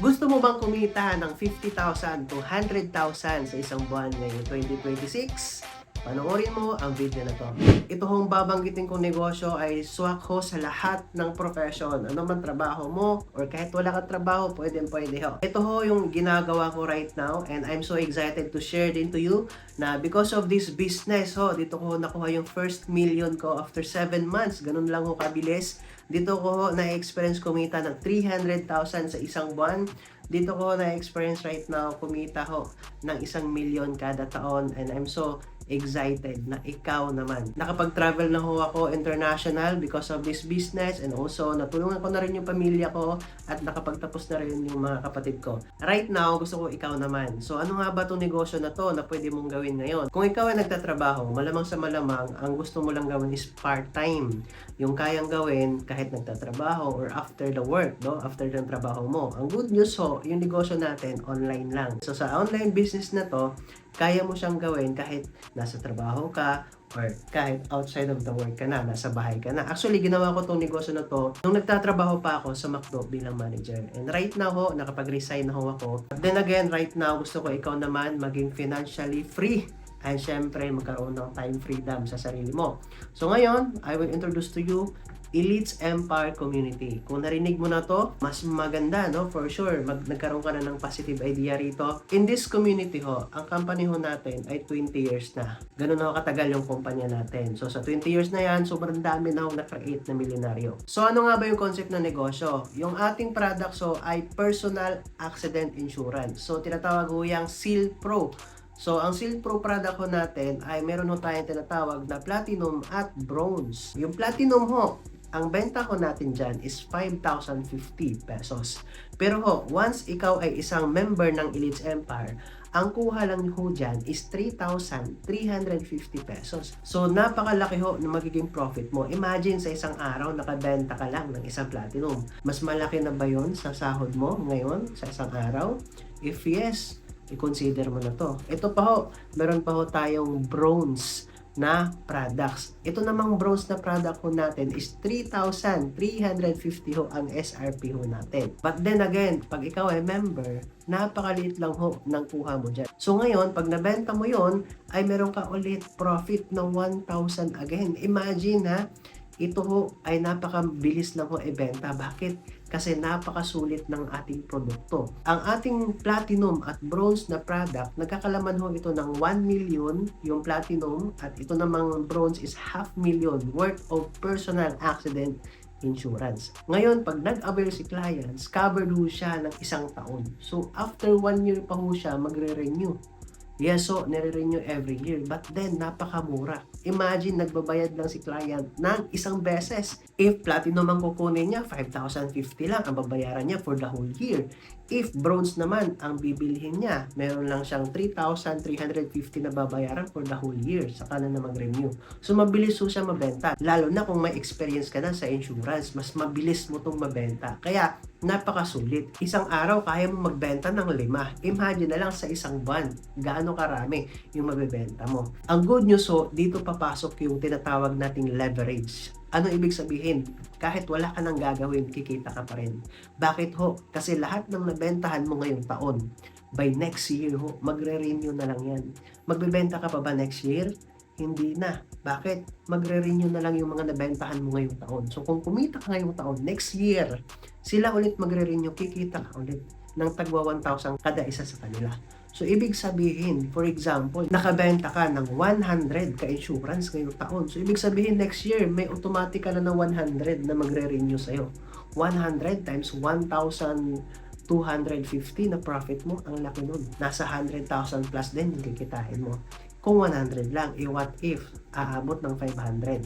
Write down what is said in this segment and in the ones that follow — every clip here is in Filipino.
Gusto mo bang kumita ng 50,000 to 100,000 sa isang buwan ngayong 2026? Panoorin mo ang video na to. Ito hong babanggitin kong negosyo ay swak ho sa lahat ng profession. Ano man trabaho mo or kahit wala kang trabaho, pwede ho. Ito ho yung ginagawa ko right now and I'm so excited to share din to you na because of this business ho, dito ko nakuha yung first million ko after 7 months. Ganun lang ho kabilis. Dito ko ho na-experience kumita ng 300,000 sa isang buwan. Dito ko na-experience right now kumita ho ng 1,000,000 kada taon and I'm so excited na ikaw naman. Nakapag-travel na ho ako international because of this business and also natulungan ko na rin yung pamilya ko at nakapagtapos na rin yung mga kapatid ko. Right now, gusto ko ikaw naman. So ano nga ba itong negosyo na to na pwede mong gawin ngayon? Kung ikaw ay nagtatrabaho, malamang sa malamang, ang gusto mo lang gawin is part-time. Yung kayang gawin kahit nagtatrabaho or after the work, no? After ng trabaho mo. Ang good news ho, yung negosyo natin online lang. So sa online business na to, kaya mo siyang gawin kahit nasa trabaho ka or kahit outside of the work ka na, nasa bahay ka na. Actually, ginawa ko tong negosyo na to nung nagtatrabaho pa ako sa McDo bilang manager. And right now ho, nakapag-resign na ho ako. But then again, right now, gusto ko ikaw naman maging financially free. And syempre, magkaroon ng time freedom sa sarili mo. So ngayon, I will introduce to you Elites Empire Community. Kung narinig mo na to, mas maganda, no? For sure, nagkaroon ka na ng positive idea rito. In this community ho, ang company ho natin ay 20 years na. Ganun ho katagal yung kumpanya natin. So sa 20 years na yan, sobrang dami na ho na-create na milyonaryo. So ano nga ba yung concept ng negosyo? Yung ating products ho ay personal accident insurance. So tinatawag ho yung Seal Pro. So, ang Seal Pro product ho natin ay meron ho tayong tinatawag na Platinum at Bronze. Yung Platinum ho, ang benta ko natin dyan is 5,050 pesos. Pero ho, once ikaw ay isang member ng Elites Empire, ang kuha lang ho dyan is 3,350 pesos. So, napakalaki ho na magiging profit mo. Imagine sa isang araw, nakabenta ka lang ng isang Platinum. Mas malaki na ba yun sa sahod mo ngayon sa isang araw? If yes, i-consider mo na to. Ito pa ho, meron pa ho tayong bronze na products. Ito namang bronze na product ho natin is 3,350 ho ang SRP ho natin. But then again, pag ikaw ay member, napakaliit lang ho ng kuha mo dyan. So ngayon, pag nabenta mo yon ay meron ka ulit profit ng 1,000 again. Imagine ha, ito ho ay napakabilis lang ho ibenta. Bakit? Kasi napakasulit ng ating produkto. Ang ating platinum at bronze na product, nagkakalaman ho ito ng 1 million yung platinum at ito namang bronze is 500,000 worth of personal accident insurance. Ngayon, pag nag-avail si clients, covered ho siya ng 1 taon. So, after 1 year pa ho siya magre-renew. Yes, so nire-renew every year. But then, napakamura. Imagine, nagbabayad lang si client ng 1 beses. If platinum ang kukunin niya, 5,050 lang ang babayaran niya for the whole year. If bronze naman ang bibilhin niya, meron lang siyang 3,350 na babayaran for the whole year. Saka na mag-renew. So, mabilis ho siya mabenta. Lalo na kung may experience ka na sa insurance, mas mabilis mo itong mabenta. Kaya, napakasulit. Isang araw, kaya mo magbenta ng 5. Imagine na lang sa isang buwan, gaano karami yung mabibenta mo. Ang good news ho, dito papasok yung tinatawag nating leverage. Ano ibig sabihin? Kahit wala ka nang gagawin, kikita ka pa rin. Bakit ho? Kasi lahat ng nabentahan mo ngayong taon, by next year ho, magre-renew na lang yan. Magbebenta ka pa ba next year? Hindi na. Bakit? Magre-renew na lang yung mga nabentahan mo ngayong taon. So kung kumita ka ngayong taon, next year, sila ulit magre-renew, kikita ka ulit ng tagwa 1,000 kada isa sa kanila. So, ibig sabihin, for example, nakabenta ka ng 100 ka-insurance ngayong taon. So, ibig sabihin, next year, may automatic ka na ng 100 na magre-renew sa'yo. 100 times 1,250 na profit mo, ang laki nun. Nasa 100,000 plus din yung kikitain mo. Kung 100 lang, what if aabot ng 500?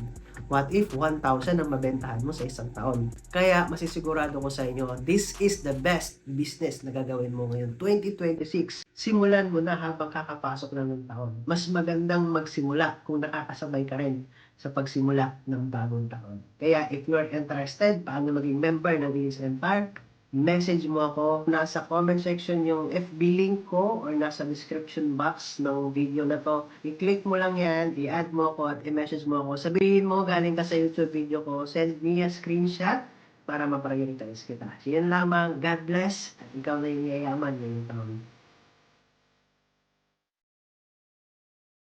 What if 1,000 ang mabentahan mo sa isang taon? Kaya masisigurado ko sa inyo, this is the best business na gagawin mo ngayon, 2026. Simulan mo na habang kakapasok na ng taon. Mas magandang magsimula kung nakakasabay ka rin sa pagsimula ng bagong taon. Kaya if you are interested, paano maging member ng Elites Empire, message mo ako. Nasa comment section yung FB link ko or nasa description box ng video na to. I-click mo lang yan, i-add mo ako at i-message mo ako. Sabihin mo galing ka sa YouTube video ko, send me a screenshot para ma-prioritize kita. So, yan lamang. God bless. At ikaw na yung yayaman ngayong taon.